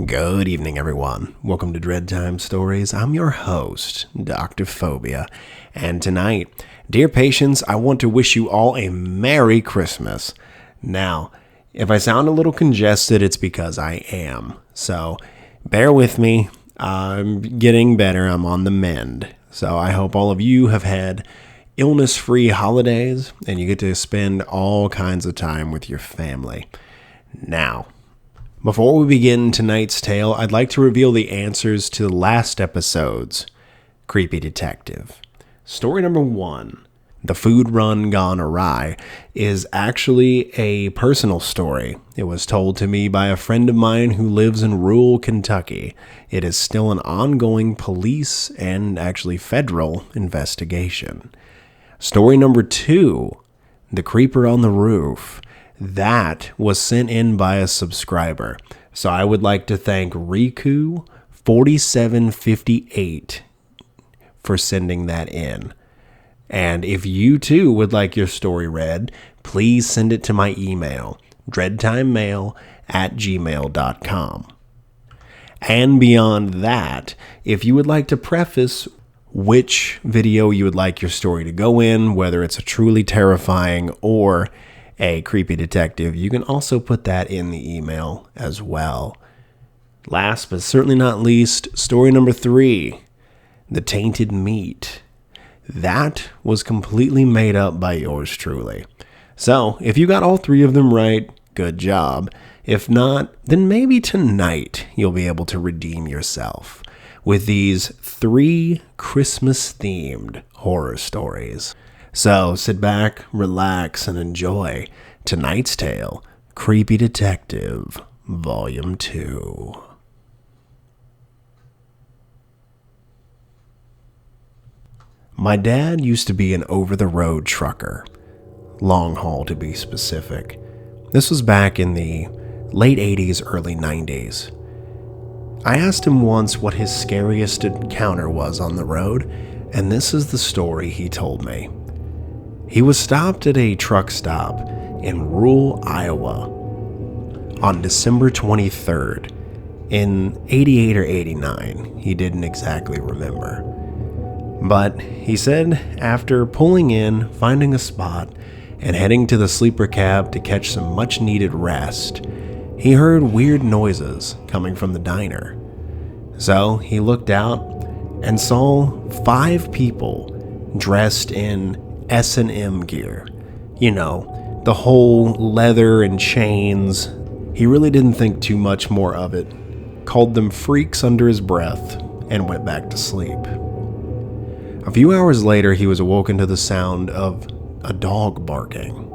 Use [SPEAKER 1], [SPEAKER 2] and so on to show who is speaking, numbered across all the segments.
[SPEAKER 1] Good evening, everyone. Welcome to Dread Time Stories. I'm your host, Dr. Phobia, and tonight, dear patients, I want to wish you all a Merry Christmas. Now, if I sound a little congested, it's because I am. So, bear with me. I'm getting better. I'm on the mend. So, I hope all of you have had illness-free holidays, and you get to spend all kinds of time with your family. Now, before we begin tonight's tale, I'd like to reveal the answers to the last episode's Creepy Detective. Story number 1, The Food Run Gone Awry, is actually a personal story. It was told to me by a friend of mine who lives in rural Kentucky. It is still an ongoing police and actually federal investigation. Story number 2, The Creeper on the Roof. That was sent in by a subscriber. So I would like to thank Riku4758 for sending that in. And if you too would like your story read, please send it to my email, dreadtimemail@gmail.com. And beyond that, if you would like to preface which video you would like your story to go in, whether it's a truly terrifying or a creepy detective, you can also put that in the email as well. Last but certainly not least, story number 3, The Tainted Meat. That was completely made up by yours truly. So, if you got all 3 of them right, good job. If not, then maybe tonight you'll be able to redeem yourself with these 3 Christmas-themed horror stories. So sit back, relax, and enjoy tonight's tale, Creepy Detective, Volume 2. My dad used to be an over-the-road trucker. Long haul, to be specific. This was back in the late 80s, early 90s. I asked him once what his scariest encounter was on the road, and this is the story he told me. He was stopped at a truck stop in rural Iowa on December 23rd in 88 or 89. He didn't exactly remember. But he said after pulling in, finding a spot, and heading to the sleeper cab to catch some much needed rest, he heard weird noises coming from the diner. So he looked out and saw 5 people dressed in S&M gear. You know, the whole leather and chains. He really didn't think too much more of it, called them freaks under his breath, and went back to sleep. A few hours later, he was awoken to the sound of a dog barking.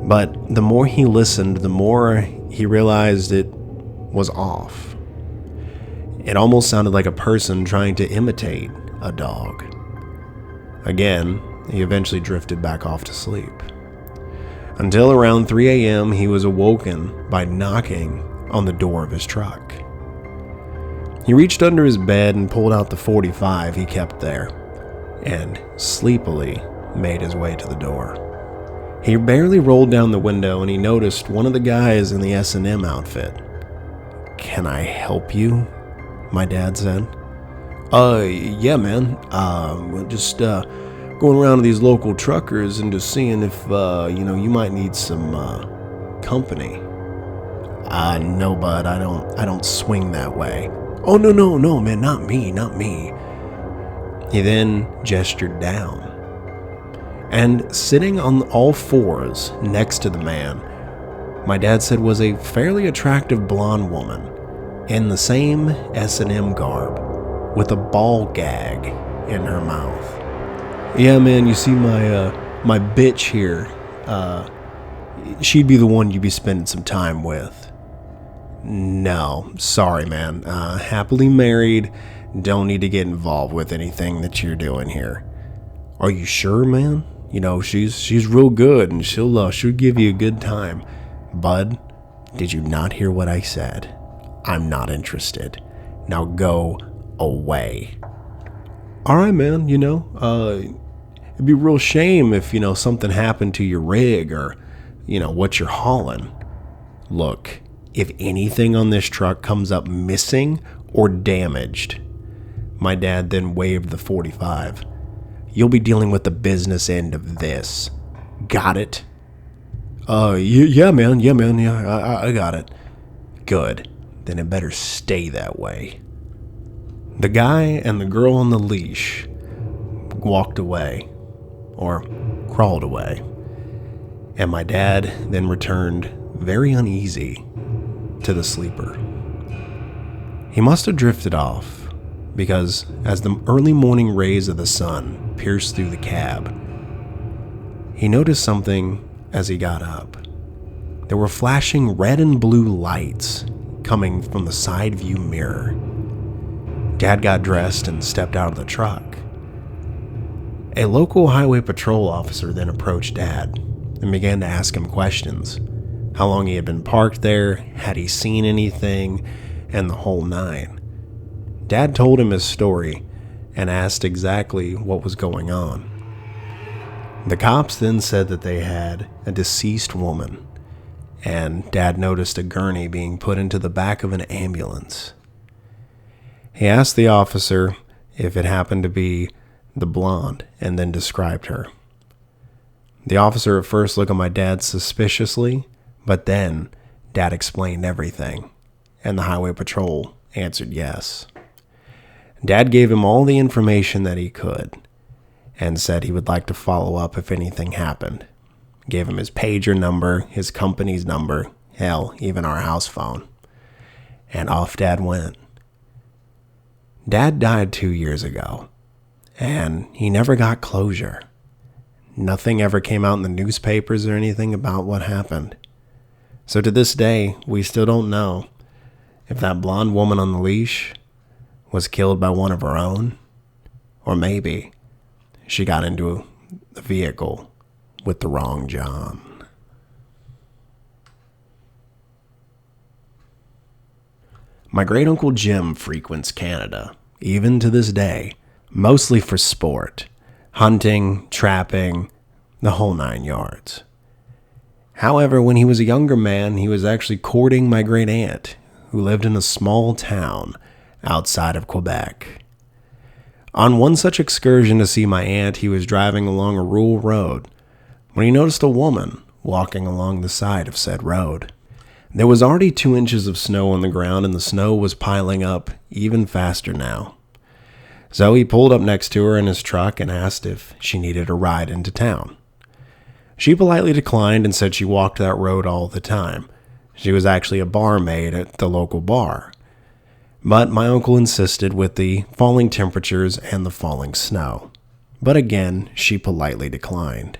[SPEAKER 1] But the more he listened, the more he realized it was off. It almost sounded like a person trying to imitate a dog. Again, he eventually drifted back off to sleep. Until around 3 a.m., he was awoken by knocking on the door of his truck. He reached under his bed and pulled out the .45 he kept there, and sleepily made his way to the door. He barely rolled down the window and he noticed one of the guys in the S&M outfit. "Can I help you?" my dad said. Yeah, man. We're just going around to these local truckers and just seeing if, you might need some company." No, bud, I don't swing that way." "Oh, no, man, not me. He then gestured down. And sitting on all 4s next to the man, my dad said was a fairly attractive blonde woman in the same S&M garb with a ball gag in her mouth. "Yeah, man, you see my bitch here. She'd be the one you'd be spending some time with." "No, sorry, man. Happily married. Don't need to get involved with anything that you're doing here." "Are you sure, man? You know, she's real good and she'll give you a good time." "Bud, did you not hear what I said? I'm not interested. Now go away." "All right, man, it'd be a real shame if, something happened to your rig or, what you're hauling." "Look, if anything on this truck comes up missing or damaged. My dad then waved the .45. You'll be dealing with the business end of this. Got it? Yeah, man. Yeah, I got it. Good. Then it better stay that way. The guy and the girl on the leash walked away, or crawled away, and my dad then returned very uneasy to the sleeper. He must have drifted off, because as the early morning rays of the sun pierced through the cab, he noticed something as he got up. There were flashing red and blue lights coming from the side view mirror. Dad got dressed and stepped out of the truck. A local highway patrol officer then approached Dad and began to ask him questions. How long he had been parked there, had he seen anything, and the whole nine. Dad told him his story and asked exactly what was going on. The cops then said that they had a deceased woman, and Dad noticed a gurney being put into the back of an ambulance. He asked the officer if it happened to be the blonde and then described her. The officer at first looked at my dad suspiciously, but then Dad explained everything, and the highway patrol answered yes. Dad gave him all the information that he could and said he would like to follow up if anything happened. Gave him his pager number, his company's number, hell, even our house phone. And off Dad went. Dad died 2 years ago, and he never got closure. Nothing ever came out in the newspapers or anything about what happened. So to this day, we still don't know if that blonde woman on the leash was killed by one of her own, or maybe she got into the vehicle with the wrong John. My great-uncle Jim frequents Canada, even to this day, mostly for sport, hunting, trapping, the whole 9 yards. However, when he was a younger man, he was actually courting my great-aunt, who lived in a small town outside of Quebec. On one such excursion to see my aunt, he was driving along a rural road when he noticed a woman walking along the side of said road. There was already 2 inches of snow on the ground, and the snow was piling up even faster now. So he pulled up next to her in his truck and asked if she needed a ride into town. She politely declined and said she walked that road all the time. She was actually a barmaid at the local bar. But my uncle insisted with the falling temperatures and the falling snow. But again, she politely declined.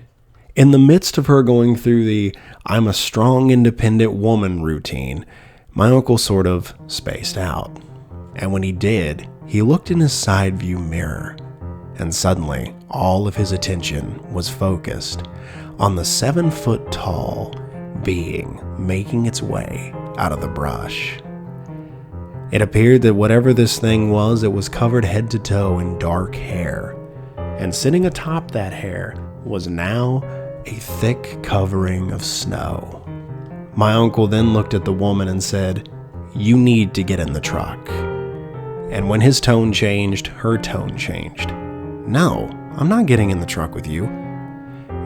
[SPEAKER 1] In the midst of her going through the "I'm a strong, independent woman" routine, my uncle sort of spaced out. And when he did, he looked in his side view mirror, and suddenly all of his attention was focused on the 7-foot-tall being making its way out of the brush. It appeared that whatever this thing was, it was covered head to toe in dark hair, and sitting atop that hair was now a thick covering of snow. My uncle then looked at the woman and said, "You need to get in the truck." And when his tone changed, her tone changed. "No, I'm not getting in the truck with you."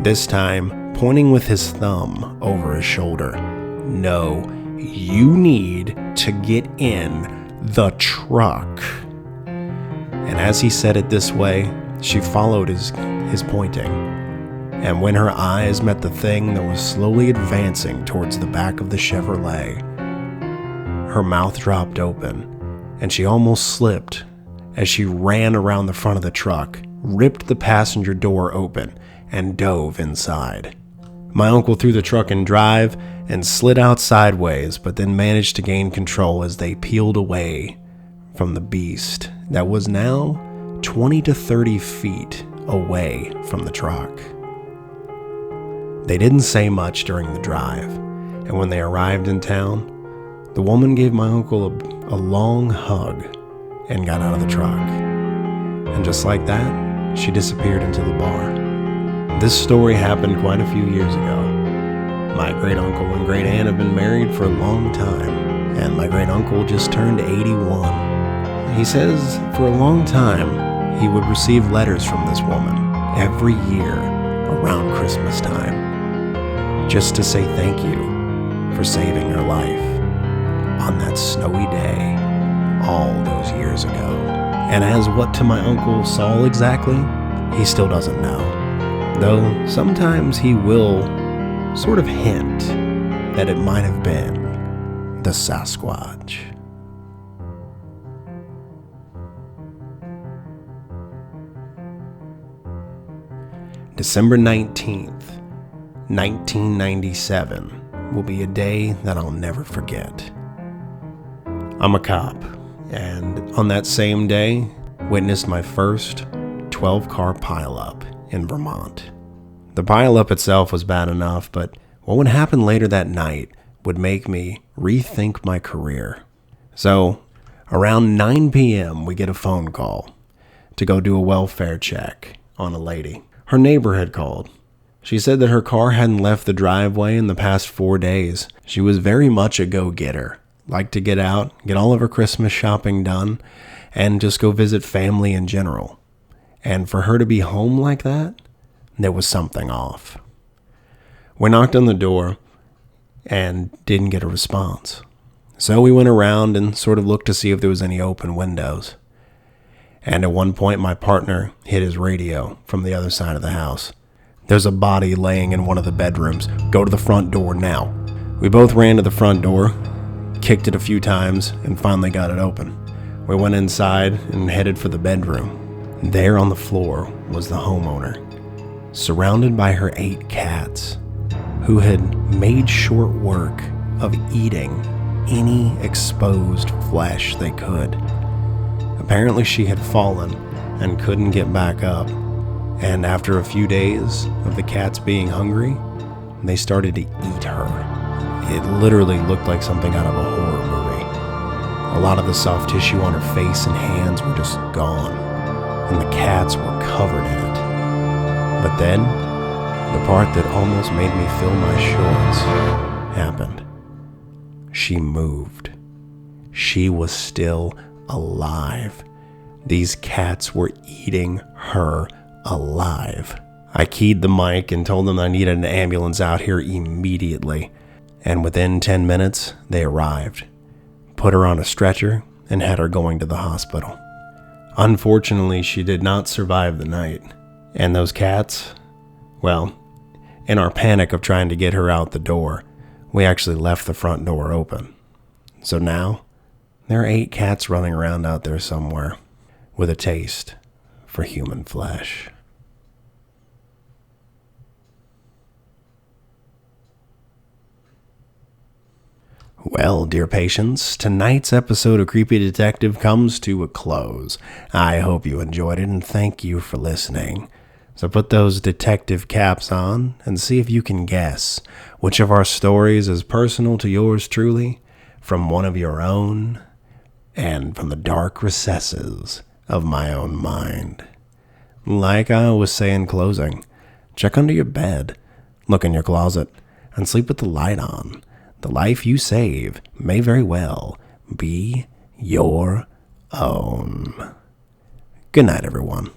[SPEAKER 1] This time, pointing with his thumb over his shoulder. "No, you need to get in the truck." And as he said it this way, she followed his pointing. And when her eyes met the thing that was slowly advancing towards the back of the Chevrolet, her mouth dropped open, and she almost slipped as she ran around the front of the truck, ripped the passenger door open, and dove inside. My uncle threw the truck in drive and slid out sideways, but then managed to gain control as they peeled away from the beast that was now 20 to 30 feet away from the truck. They didn't say much during the drive, and when they arrived in town, the woman gave my uncle a long hug and got out of the truck. And just like that, she disappeared into the bar. This story happened quite a few years ago, My great-uncle and great-aunt have been married for a long time, and my great-uncle just turned 81. He says for a long time he would receive letters from this woman every year around Christmas time, just to say thank you for saving her life on that snowy day all those years ago. And as what to my Uncle Saul exactly, he still doesn't know. Though sometimes he will sort of hint that it might have been the Sasquatch. December 19th, 1997 will be a day that I'll never forget. I'm a cop, and on that same day, witnessed my first 12-car pileup in Vermont. The pileup itself was bad enough, but what would happen later that night would make me rethink my career. So, around 9 p.m., we get a phone call to go do a welfare check on a lady. Her neighbor had called. She said that her car hadn't left the driveway in the past 4 days. She was very much a go-getter, liked to get out, get all of her Christmas shopping done, and just go visit family in general. And for her to be home like that, there was something off. We knocked on the door and didn't get a response. So we went around and sort of looked to see if there was any open windows. And at one point, my partner hit his radio from the other side of the house. There's a body laying in one of the bedrooms. Go to the front door now. We both ran to the front door, kicked it a few times, and finally got it open. We went inside and headed for the bedroom. There on the floor was the homeowner, surrounded by her 8 cats, who had made short work of eating any exposed flesh they could. Apparently she had fallen and couldn't get back up, and after a few days of the cats being hungry, they started to eat her. It literally looked like something out of a horror movie. A lot of the soft tissue on her face and hands were just gone, and the cats were covered in it. But then, the part that almost made me fill my shorts happened. She moved. She was still alive. These cats were eating her alive. I keyed the mic and told them I needed an ambulance out here immediately. And within 10 minutes, they arrived, put her on a stretcher, and had her going to the hospital. Unfortunately, she did not survive the night. And those cats, well, in our panic of trying to get her out the door, we actually left the front door open. So now, there are 8 cats running around out there somewhere with a taste for human flesh. Well, dear patients, tonight's episode of Creepy Detective comes to a close. I hope you enjoyed it, and thank you for listening. So put those detective caps on and see if you can guess which of our stories is personal to yours truly, from one of your own, and from the dark recesses of my own mind. Like I always say in closing, check under your bed, look in your closet, and sleep with the light on. The life you save may very well be your own. Good night, everyone.